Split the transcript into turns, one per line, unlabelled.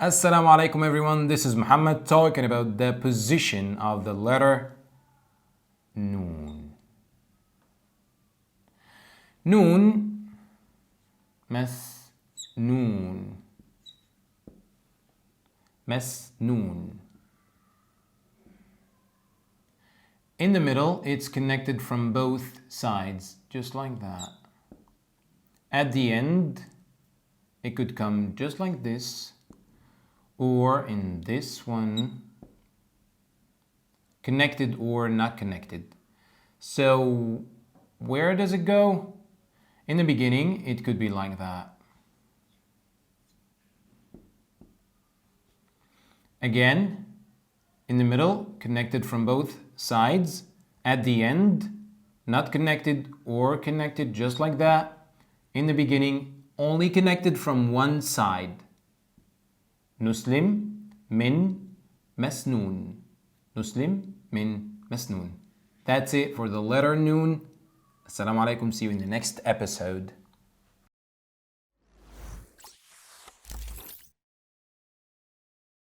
Assalamu alaikum everyone, this is Mohamed talking about the position of the letter Noon. Noon, Masnoon. Masnoon. In the middle, it's connected from both sides, just like that. At the end, it could come just like this, or in this one, connected or not connected. So where does it go? In the beginning, it could be like that. Again, in the middle, connected from both sides. At the end, not connected or connected just like that. In the beginning, only connected from one side. Nuslim min masnoon. Nuslim min masnoon. That's it for the letter Noon. Assalamu alaikum. See you in the next episode.